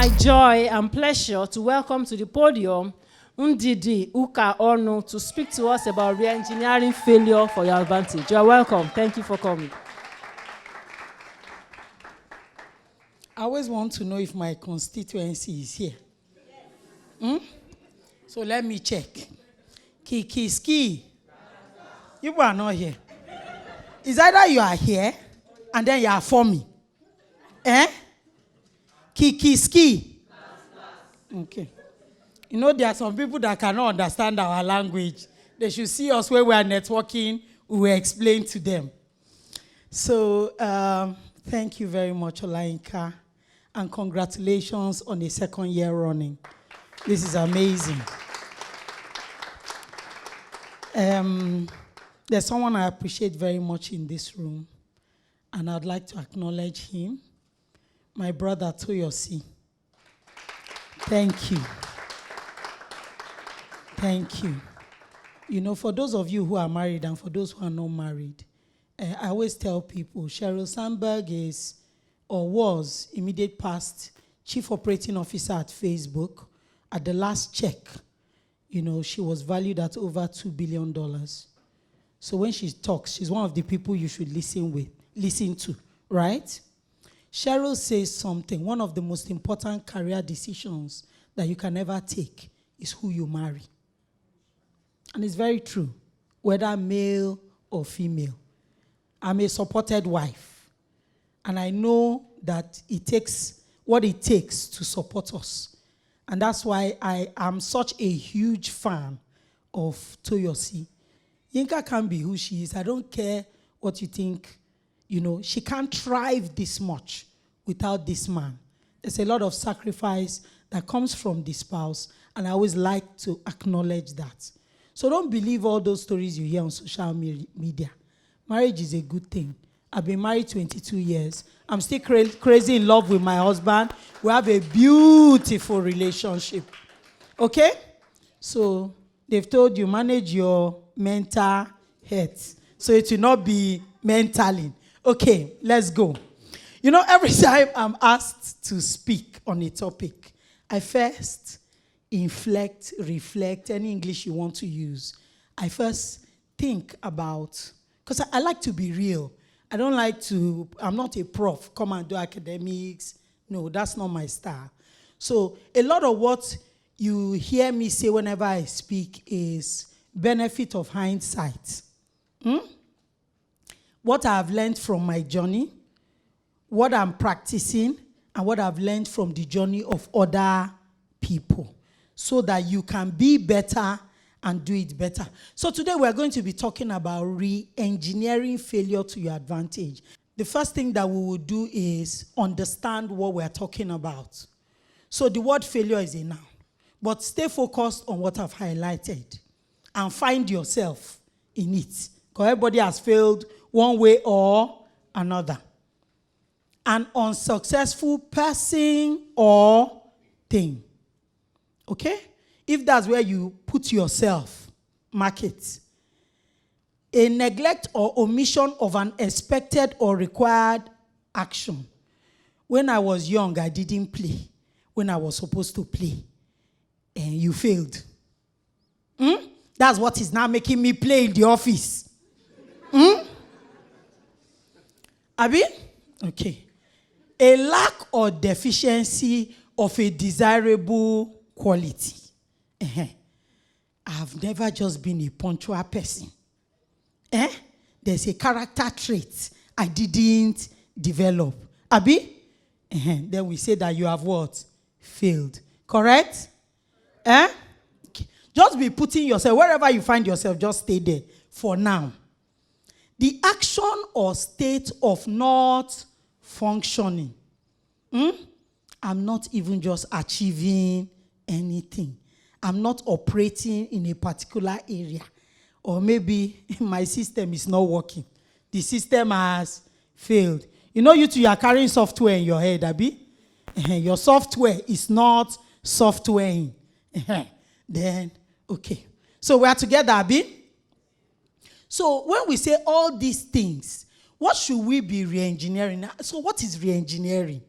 my joy and pleasure to welcome to the podium Ndidi Ukaonu to speak to us about reengineering failure for your advantage. You are welcome. Thank you for coming. I always want to know if my constituency is here. So let me check. Kiki ski. You are not here. It's either you are here and then you are for me. Kiki ski. Okay. You know, there are some people that cannot understand our language. They should see us where we are networking. We will explain to them. So, thank you very much, Olayinka. And congratulations on the second year running. This is amazing. There's someone I appreciate very much in this room, and I'd like to acknowledge him, my brother Toyosi. Thank you. Thank you. You know, for those of you who are married and for those who are not married, I always tell people, Sheryl Sandberg is or was immediate past chief operating officer at Facebook. At the last check, you know, she was valued at over $2 billion. So when she talks, she's one of the people you should listen to, right? Sheryl says something, one of the most important career decisions that you can ever take is who you marry. And it's very true, whether male or female. I'm a supported wife. And I know that it takes what it takes to support us. And that's why I am such a huge fan of Toyosi. Yinka can be who she is. I don't care what you think. You know, she can't thrive this much without this man. There's a lot of sacrifice that comes from the spouse, and I always like to acknowledge that. So don't believe all those stories you hear on social media. Marriage is a good thing. I've been married 22 years. I'm still crazy in love with my husband. We have a beautiful relationship. Okay? So they've told you, manage your mental health. So it will not be mentaling. Okay, let's go. You know, every time I'm asked to speak on a topic, I first inflect, reflect, any English you want to use. I first think about, because I like to be real. I don't like to, I'm not a prof, come and do academics. No, that's not my style. So a lot of what you hear me say whenever I speak is benefit of hindsight. What I've learned from my journey, what I'm practicing, and what I've learned from the journey of other people, so that you can be better and do it better. So today we're going to be talking about re-engineering failure to your advantage. The first thing that we will do is understand what we're talking about. So the word failure is a noun, but stay focused on what I've highlighted and find yourself in it. Because everybody has failed one way or another. An unsuccessful person or thing. Okay? If that's where you put yourself, mark it. A neglect or omission of an expected or required action. When I was young, I didn't play when I was supposed to play. And you failed. That's what is now making me play in the office. Abi? Okay. A lack or deficiency of a desirable quality. I've never just been a punctual person. There's a character trait I didn't develop. Abi? Then we say that you have what? Failed. Correct? Okay. Just be putting yourself, wherever you find yourself, just stay there for now. The action or state of not functioning. I'm not even just achieving anything. I'm not operating in a particular area. Or maybe my system is not working. The system has failed. You know, you are carrying software in your head, Abi? Your software is not softwareing. Then, okay. So we are together, Abi? So when we say all these things, what should we be re-engineering? So what is re-engineering?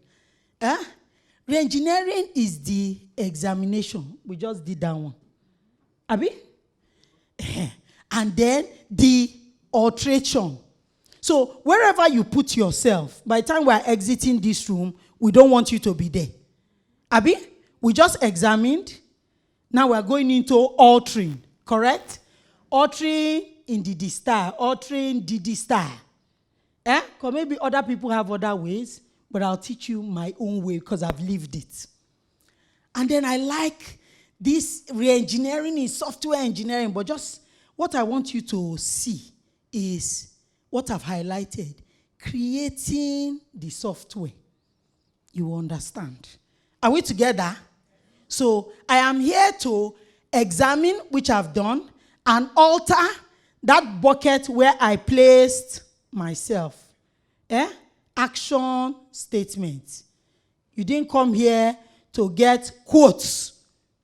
Reengineering is the examination. We just did that one. Abi? And then the alteration. So wherever you put yourself, by the time we are exiting this room, we don't want you to be there. Abi? We just examined. Now we are going into altering. Correct? Altering in Ndidi style. Altering Ndidi style. Because maybe other people have other ways, but I'll teach you my own way because I've lived it. And then I like this re-engineering is software engineering, but just what I want you to see is what I've highlighted. Creating the software. You understand. Are we together? So I am here to examine, which I've done, and alter that bucket where I placed myself. Action statement. You didn't come here to get quotes.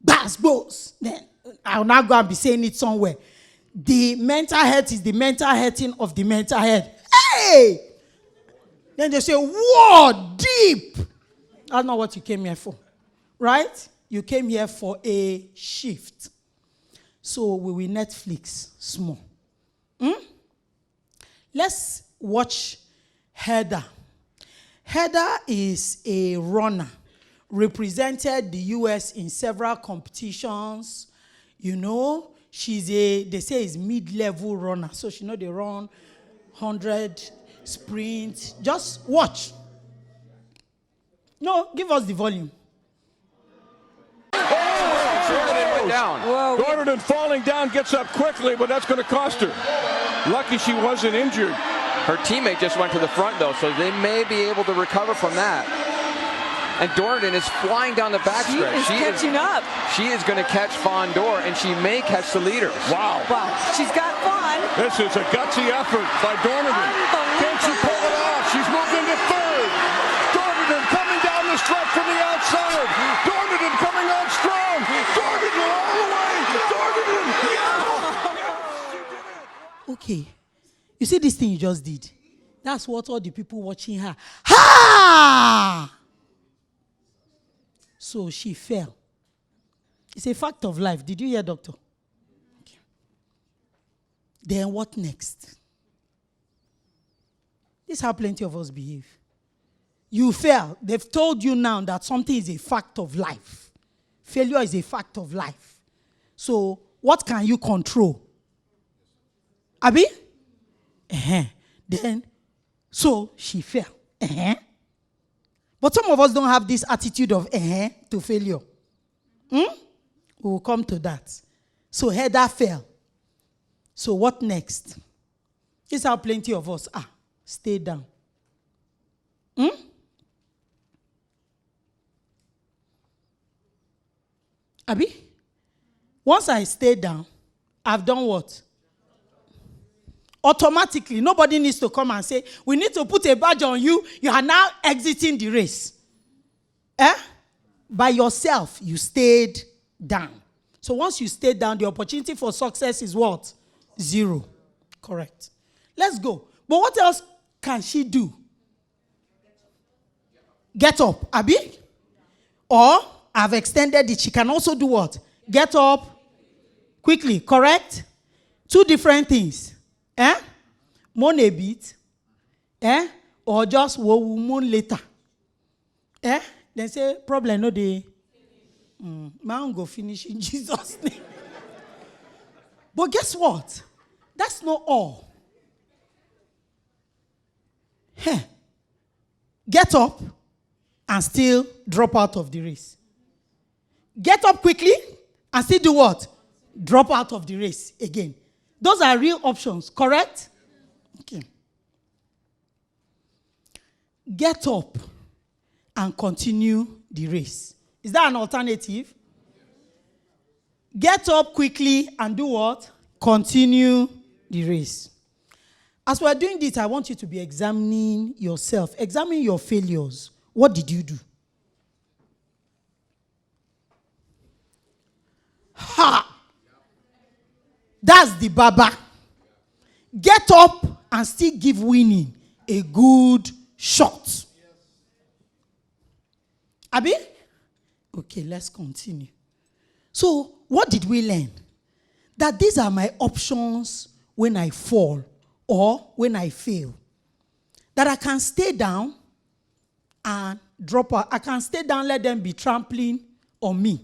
Boss. Then I'll now go and be saying it somewhere. The mental health is the mental healthing of the mental health. Hey! Then they say, whoa, deep. That's not what you came here for. Right? You came here for a shift. So we will Netflix small. Let's watch Heather. Heather is a runner. Represented the U.S. in several competitions. You know, she's they say is mid-level runner. So she know they run 100 sprint. Just watch. No, give us the volume. Down. Gordon falling down, gets up quickly, but that's going to cost her. Lucky she wasn't injured. Her teammate just went to the front, though, so they may be able to recover from that. And Dornan is flying down the backstretch. She is catching up. She is going to catch Fawn Dor, and she may catch the leaders. Wow. Wow. She's got Fawn. This is a gutsy effort by Dornan. Can she pull it off? She's moving to third. Dornan coming down the stretch from the outside. Dornan coming on strong. Dornan all the way. Dornan. Okay. You see this thing you just did? That's what all the people watching her. Ha! So she fell. It's a fact of life. Did you hear, doctor? Okay. Then what next? This is how plenty of us behave. You fell. They've told you now that something is a fact of life. Failure is a fact of life. So what can you control? Abi? Then, so she fell. But some of us don't have this attitude of to failure. We will come to that. So Heather fell. So what next? This is how plenty of us are. Stay down. Abi? Once I stay down, I've done what? Automatically, nobody needs to come and say, we need to put a badge on you. You are now exiting the race. By yourself, you stayed down. So once you stay down, the opportunity for success is what? 0. Correct. Let's go. But what else can she do? Get up, Abi? Or, I've extended it. She can also do what? Get up quickly, correct? 2 different things. Moan a bit. Or just moan later. They say, problem no dey. Man go finish in Jesus' name. But guess what? That's not all. Get up and still drop out of the race. Get up quickly and still do what? Drop out of the race again. Those are real options, correct? Okay. Get up and continue the race. Is that an alternative? Get up quickly and do what? Continue the race. As we are doing this, I want you to be examining yourself. Examine your failures. What did you do? Ha! That's the Baba. Get up and still give winning a good shot. Abi? Okay, let's continue. So, what did we learn? That these are my options when I fall or when I fail. That I can stay down and drop out. I can stay down, let them be trampling on me.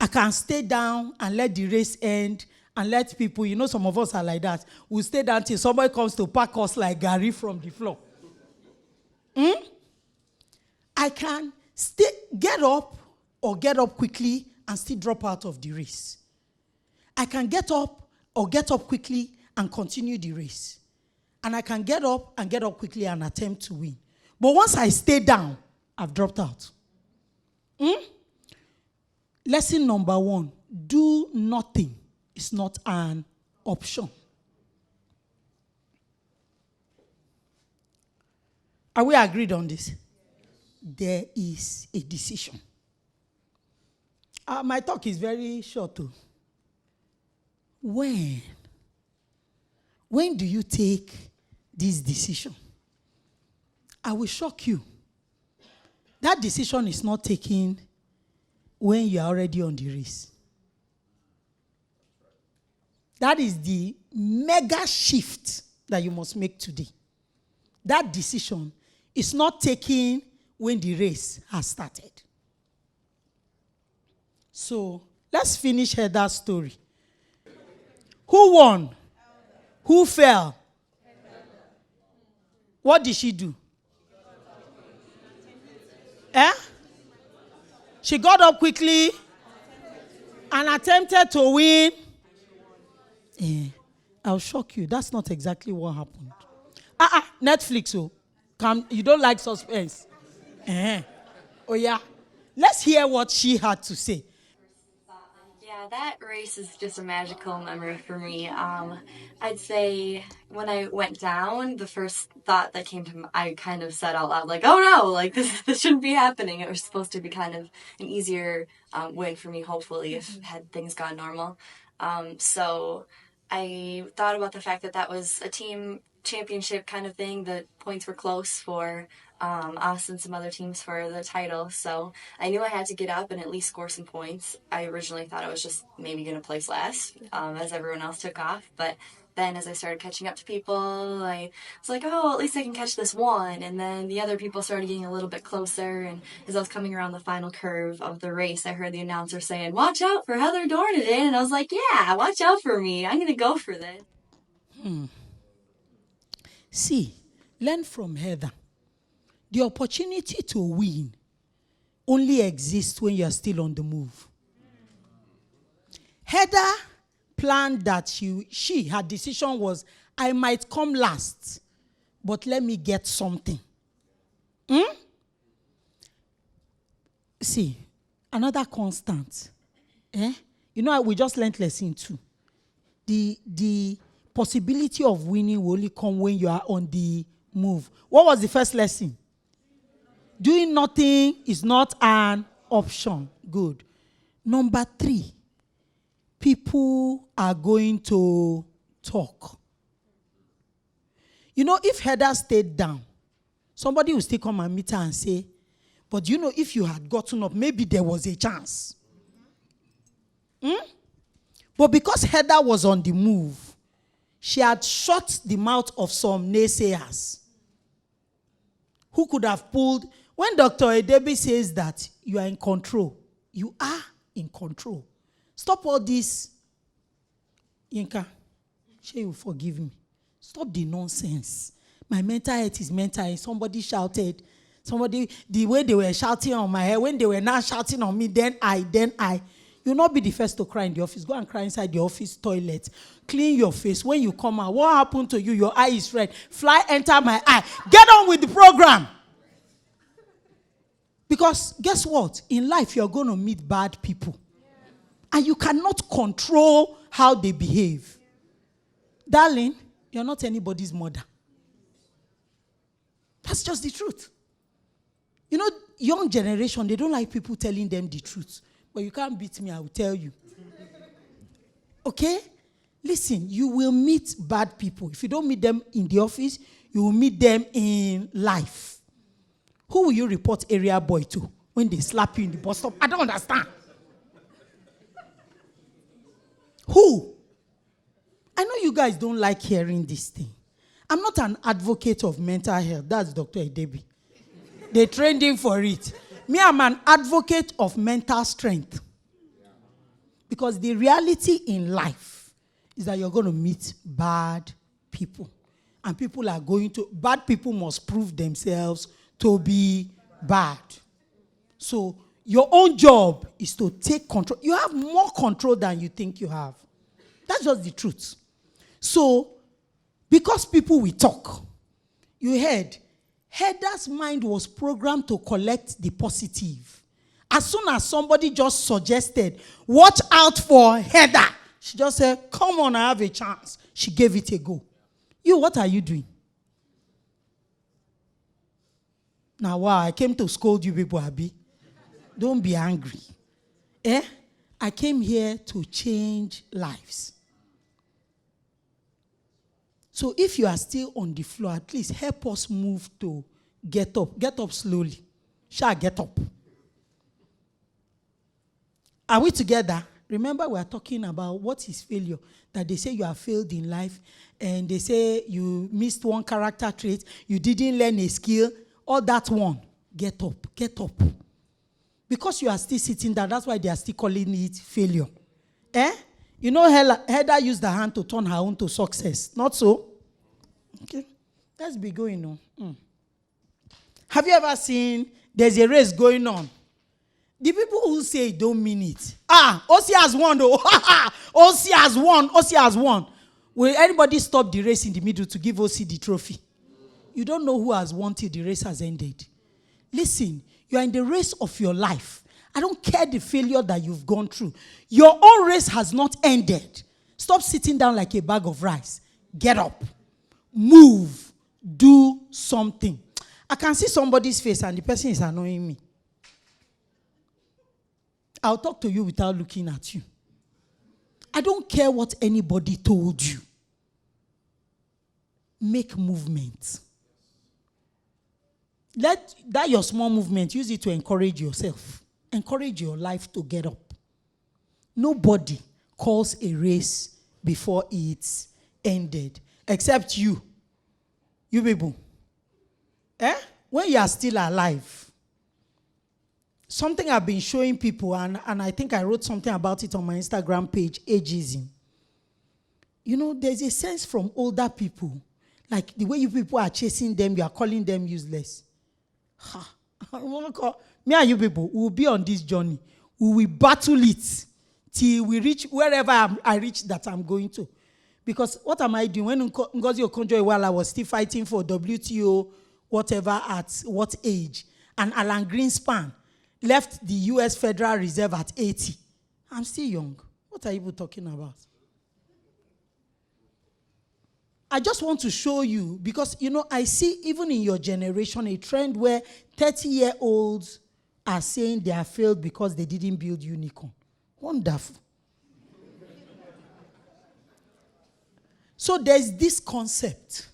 I can stay down and let the race end and let people, some of us are like that. We'll stay down till somebody comes to pack us like Gary from the floor. I can get up quickly and still drop out of the race. I can get up quickly and continue the race. And I can get up quickly and attempt to win. But once I stay down, I've dropped out. Lesson number 1, do nothing is not an option. Are we agreed on this? There is a decision. My talk is very short too. When do you take this decision? I will shock you. That decision is not taken when you are already on the race. That is the mega shift that you must make today. That decision is not taken when the race has started. So, let's finish Heather's story. Who won? Who fell? What did she do? She got up quickly and attempted to win. I'll shock you. That's not exactly what happened. Netflix, you don't like suspense. Oh yeah. Let's hear what she had to say. Yeah, that race is just a magical memory for me. I'd say when I went down, the first thought that came to me, I kind of said out loud, like, oh no, like this shouldn't be happening. It was supposed to be kind of an easier win for me, hopefully, if had things gone normal. So I thought about the fact that was a team championship kind of thing. The points were close for us and some other teams for the title, so I knew I had to get up and at least score some points. I originally thought I was just maybe going to place last, as everyone else took off, but then as I started catching up to people, I was like, oh, at least I can catch this one, and then the other people started getting a little bit closer, and as I was coming around the final curve of the race, I heard the announcer saying, watch out for Heather Dornan, and I was like, yeah, watch out for me, I'm going to go for this. See, learn from Heather. The opportunity to win only exists when you are still on the move. Heather planned that her decision was, I might come last, but let me get something. See, another constant. We just learned lesson 2. The possibility of winning will only come when you are on the move. What was the first lesson? Doing nothing is not an option. Good. Number 3, people are going to talk. If Heather stayed down, somebody will still come and meet her and say, but if you had gotten up, maybe there was a chance. But because Heather was on the move, she had shut the mouth of some naysayers who could have pulled. When Dr. Edebe says that you are in control, you are in control. Stop all this. Yinka, shall you forgive me? Stop the nonsense. My mental health is mental health. Somebody shouted. The way they were shouting on my head, when they were now shouting on me, then I. You'll not be the first to cry in the office. Go and cry inside the office toilet. Clean your face. When you come out, what happened to you? Your eye is red. Fly enter my eye. Get on with the program. Because guess what? In life, you're going to meet bad people. And you cannot control how they behave. Darling, you're not anybody's mother. That's just the truth. Young generation, they don't like people telling them the truth. But you can't beat me, I will tell you. Okay? Listen, you will meet bad people. If you don't meet them in the office, you will meet them in life. Who will you report area boy to when they slap you in the bus stop? I don't understand. Who? I know you guys don't like hearing this thing. I'm not an advocate of mental health. That's Dr. Edebi. They trained him for it. Me, I'm an advocate of mental strength. Because the reality in life is that you're going to meet bad people. And bad people must prove themselves to be bad. So your own job is to take control. You have more control than you think you have. That's just the truth. So, because people will talk, you heard, Heather's mind was programmed to collect the positive. As soon as somebody just suggested, watch out for Heather, she just said, come on, I have a chance. She gave it a go. You, what are you doing? Now, wow, I came to scold you people, Abi. Don't be angry. I came here to change lives. So if you are still on the floor, at least help us move to get up. Get up slowly. Shall get up. Are we together? Remember, we are talking about what is failure. That they say you have failed in life, and they say you missed one character trait, you didn't learn a skill, all that one. Get up. Get up. Because you are still sitting there, that's why they are still calling it failure. You know, Heather used her hand to turn her own to success. Not so? Okay. Let's be going on. Have you ever seen there's a race going on? The people who say don't mean it. OC has won though. OC has won. OC has won. Will anybody stop the race in the middle to give OC the trophy? You don't know who has won till the race has ended. Listen, you are in the race of your life. I don't care the failure that you've gone through. Your own race has not ended. Stop sitting down like a bag of rice. Get up. Move. Do something. I can see somebody's face and the person is annoying me. I'll talk to you without looking at you. I don't care what anybody told you. Make movement. Let that your small movement, use it to encourage yourself. Encourage your life to get up. Nobody calls a race before it's ended. Except you. You people. When you are still alive. Something I've been showing people, and I think I wrote something about it on my Instagram page, ageism. You know, there's a sense from older people, like the way you people are chasing them, you are calling them useless. Me and you people, we will be on this journey. We will battle it till we reach wherever I reach that I'm going to. Because what am I doing? When Ngozi Okonjo-Iweala, I was still fighting for WTO, whatever, at what age? And Alan Greenspan left the US Federal Reserve at 80. I'm still young. What are you people talking about? I just want to show you, because, you know, I see even in your generation a trend where 30-year-olds are saying they have failed because they didn't build unicorn. Wonderful. So there's this concept.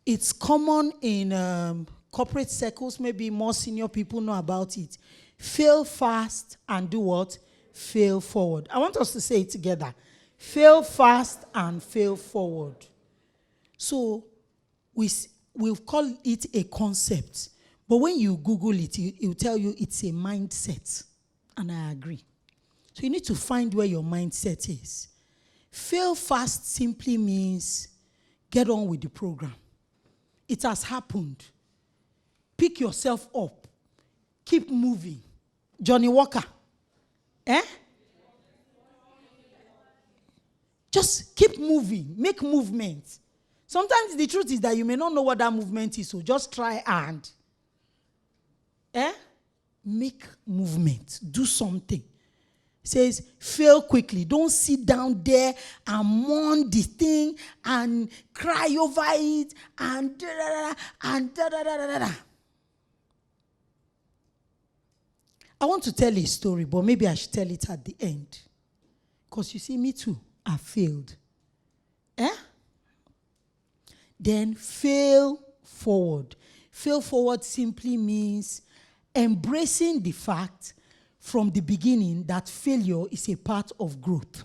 It's common in corporate circles, maybe more senior people know about it. Fail fast and do what? Fail forward. I want us to say it together. Fail fast and fail forward. So we'll call it a concept. But when you Google it, it will tell you it's a mindset. And I agree. So you need to find where your mindset is. Fail fast simply means get on with the program. It has happened. Pick yourself up. Keep moving. Johnny Walker. Just keep moving. Make movement. Sometimes the truth is that you may not know what that movement is, so just try and make movement. Do something. It says, fail quickly. Don't sit down there and mourn the thing and cry over it and da-da-da-da. I want to tell a story, but maybe I should tell it at the end. Because you see, me too, I failed. Then fail forward. Fail forward simply means embracing the fact from the beginning that failure is a part of growth.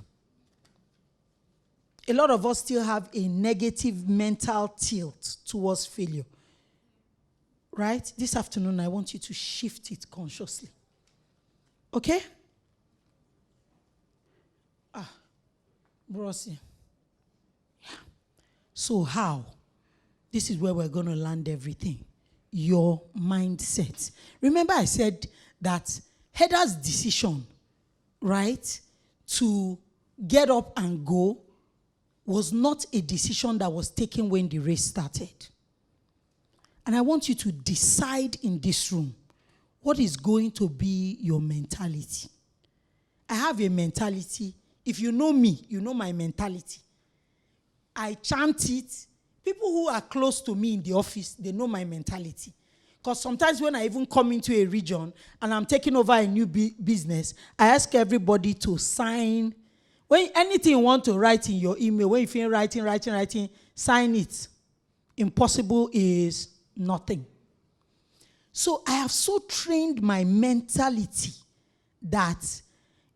A lot of us still have a negative mental tilt towards failure. Right? This afternoon, I want you to shift it consciously. Okay? Brosi. Yeah. So how? This is where we're going to land everything. Your mindset. Remember I said that Heather's decision, right, to get up and go was not a decision that was taken when the race started. And I want you to decide in this room what is going to be your mentality. I have a mentality. If you know me, you know my mentality. I chant it. People who are close to me in the office, they know my mentality. Because sometimes when I even come into a region and I'm taking over a new business, I ask everybody to sign. When anything you want to write in your email, when you feel writing, sign it. Impossible is nothing. So I have so trained my mentality that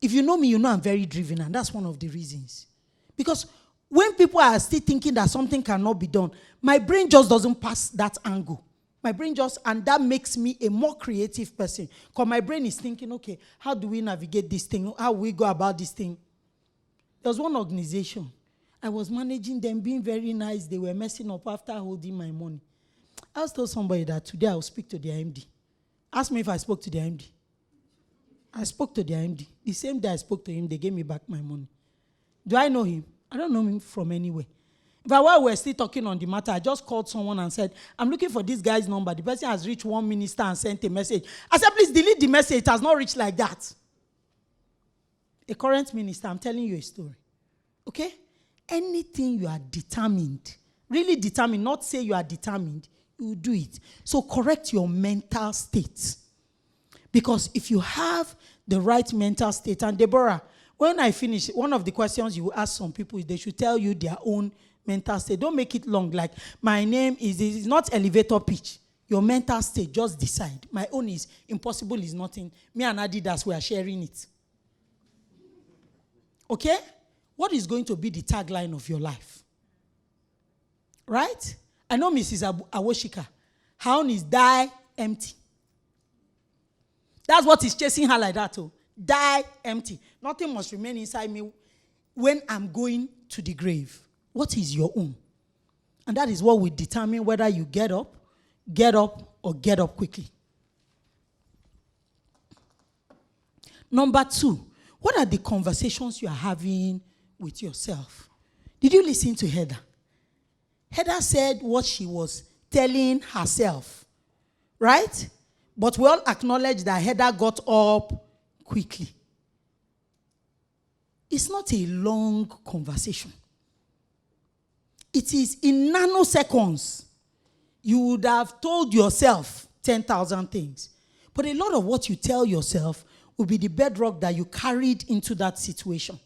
if you know me, you know I'm very driven, and that's one of the reasons. Because when people are still thinking that something cannot be done, my brain just doesn't pass that angle. My brain just, and that makes me a more creative person. Because my brain is thinking, okay, how do we navigate this thing? How do we go about this thing? There was one organization. I was managing them, being very nice. They were messing up after holding my money. I was told somebody that today I will speak to their MD. Ask me if I spoke to their MD. I spoke to their MD. The same day I spoke to him, they gave me back my money. Do I know him? I don't know him from anywhere. But while we were still talking on the matter, I just called someone and said, I'm looking for this guy's number. The person has reached one minister and sent a message. I said, please delete the message. It has not reached like that. A current minister, I'm telling you a story. Okay? Anything you are determined, really determined, not say you are determined, you will do it. So correct your mental state. Because if you have the right mental state, and Deborah, when I finish, one of the questions you will ask some people is they should tell you their own mental state. Don't make it long. Like, my name is, it's not elevator pitch. Your mental state, just decide. My own is impossible is nothing. Me and Adidas, we are sharing it. Okay? What is going to be the tagline of your life? Right? I know Mrs. Awoshika. Her own is die empty. That's what is chasing her like that. Oh. Die empty. Nothing must remain inside me when I'm going to the grave. What is your own? And that is what will determine whether you get up, or get up quickly. Number 2, what are the conversations you are having with yourself? Did you listen to Heather? Heather said what she was telling herself, right? But we all acknowledge that Heather got up quickly. It's not a long conversation. It is in nanoseconds. You would have told yourself 10,000 things. But a lot of what you tell yourself will be the bedrock that you carried into that situation.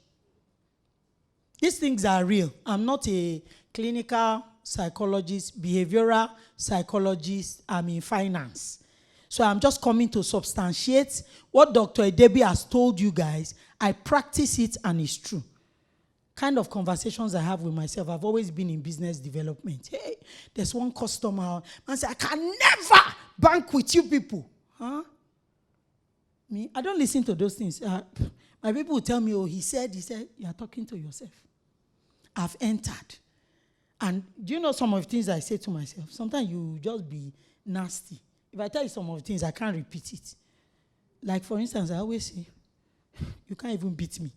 These things are real. I'm not a clinical psychologist, behavioral psychologist. I'm in finance. So I'm just coming to substantiate what Dr. Edebi has told you guys. I practice it and it's true. Kind of conversations I have with myself. I've always been in business development. Hey, there's one customer. Man say, I can never bank with you people. Huh? Me, I don't listen to those things. My people will tell me, oh, he said, you are talking to yourself. I've entered. And do you know some of the things I say to myself? Sometimes you just be nasty. If I tell you some of the things, I can't repeat it. Like, for instance, I always say, you can't even beat me.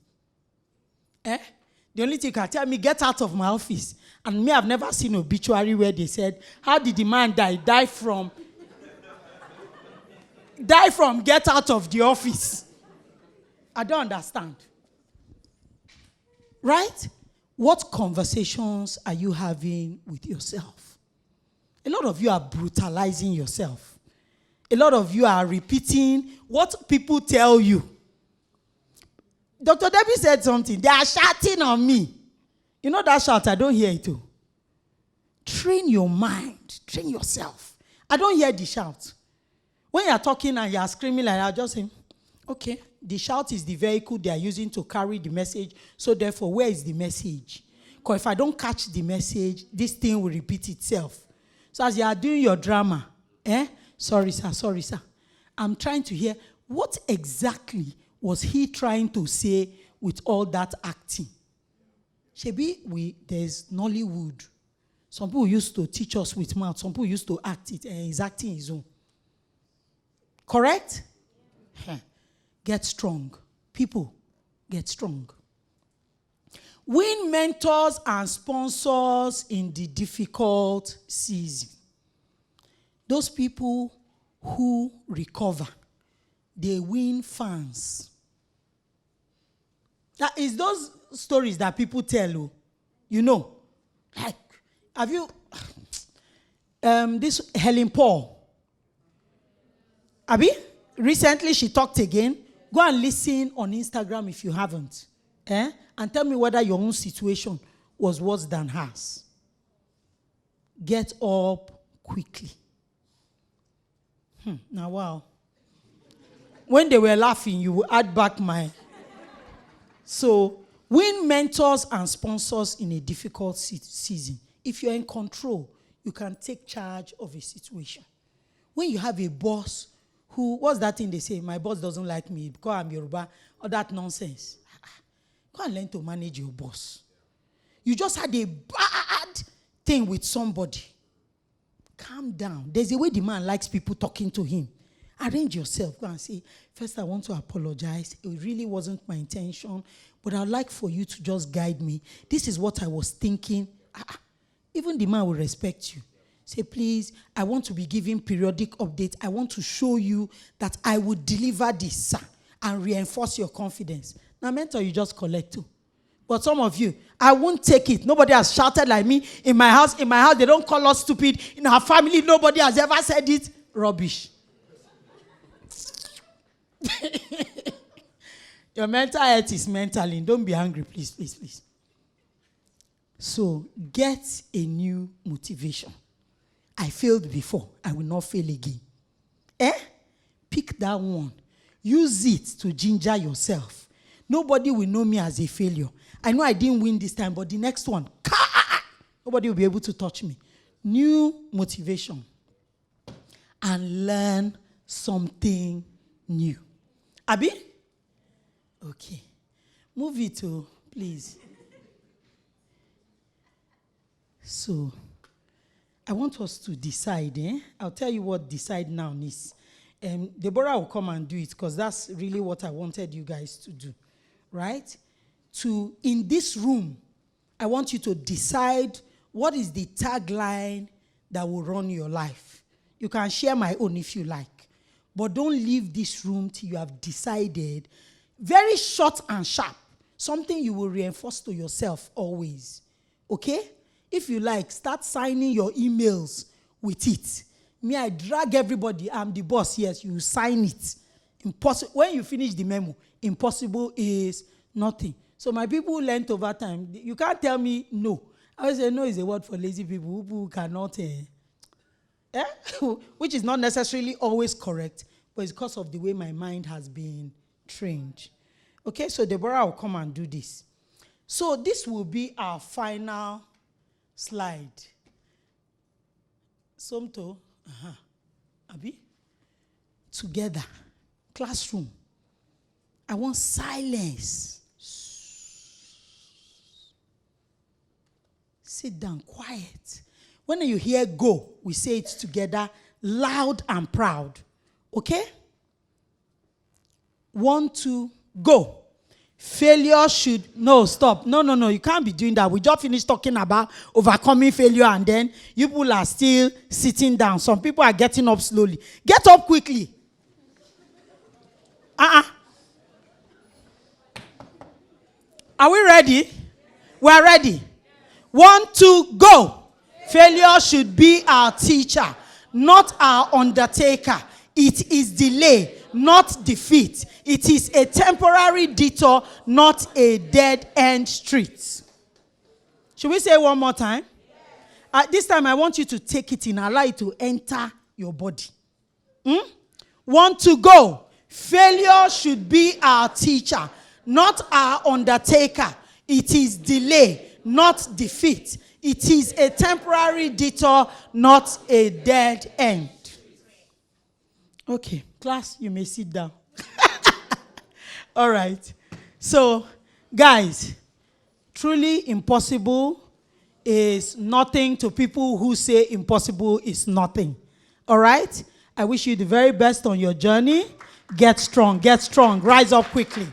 The only thing you can tell me, get out of my office. And me, I've never seen an obituary where they said, how did the man die? Die from get out of the office. I don't understand. Right? What conversations are you having with yourself? A lot of you are brutalizing yourself. A lot of you are repeating what people tell you. Dr. Debbie said something. They are shouting on me. You know that shout? I don't hear it too. Train your mind. Train yourself. I don't hear the shout. When you're talking and you're screaming like that, just say, okay, the shout is the vehicle they are using to carry the message. So therefore, where is the message? Because if I don't catch the message, this thing will repeat itself. So as you are doing your drama, sorry sir, I'm trying to hear what exactly was he trying to say with all that acting. Shebi, there's Nollywood. Some people used to teach us with mouth. Some people used to act it, and he's acting his own. Correct? Get strong. People, get strong. Win mentors and sponsors in the difficult season. Those people who recover, they win fans. That is those stories that people tell you. Like, have you this Helen Paul? Abi, recently she talked again. Go and listen on Instagram if you haven't. And tell me whether your own situation was worse than hers. Get up quickly. Now, wow. When they were laughing, you will add back my... So, win mentors and sponsors in a difficult season. If you're in control, you can take charge of a situation. When you have a boss who, what's that thing they say? My boss doesn't like me because I'm Yoruba, or that nonsense. Go and learn to manage your boss. You just had a bad thing with somebody. Calm down. There's a way the man likes people talking to him. Arrange yourself. Go and say, first I want to apologize. It really wasn't my intention, but I'd like for you to just guide me. This is what I was thinking. Even the man will respect you. Say, please, I want to be giving periodic updates. I want to show you that I will deliver this, sir, and reinforce your confidence. Now, mentor, you just collect too. But some of you, I won't take it. Nobody has shouted like me. In my house, they don't call us stupid. In our family, nobody has ever said it. Rubbish. Your mental health is mentally. Don't be angry, please, please, please. So, get a new motivation. I failed before. I will not fail again. Pick that one. Use it to ginger yourself. Nobody will know me as a failure. I know I didn't win this time, but the next one, nobody will be able to touch me. New motivation. And learn something new. Abi? Okay. Move it to, please. So, I want us to decide. I'll tell you what decide now is. Deborah will come and do it because that's really what I wanted you guys to do. Right? In this room, I want you to decide what is the tagline that will run your life. You can share my own if you like. But don't leave this room till you have decided. Very short and sharp. Something you will reinforce to yourself always. Okay? If you like, start signing your emails with it. Me, I drag everybody. I'm the boss. Yes, you sign it. Impossible. When you finish the memo, impossible is nothing. So my people who learned over time, you can't tell me no. I always say no is a word for lazy people who cannot, which is not necessarily always correct, but it's because of the way my mind has been trained. Okay, so Deborah will come and do this. So this will be our final slide. Somto, Abi, together, classroom. I want silence. Sit down, quiet. When you hear go, we say it together, loud and proud. Okay? 1, 2, go. Failure should... No, stop. No. You can't be doing that. We just finished talking about overcoming failure and then you people are still sitting down. Some people are getting up slowly. Get up quickly. Are we ready? We are ready. 1, 2, go. Failure should be our teacher, not our undertaker. It is delay, not defeat. It is a temporary detour, not a dead-end street. Should we say one more time? This time I want you to take it in, allow it to enter your body. want to go. Failure should be our teacher, not our undertaker. It is delay, not defeat. It is a temporary detour, not a dead end. Okay, class, you may sit down. All right. So, guys, truly impossible is nothing to people who say impossible is nothing. All right? I wish you the very best on your journey. Get strong, rise up quickly.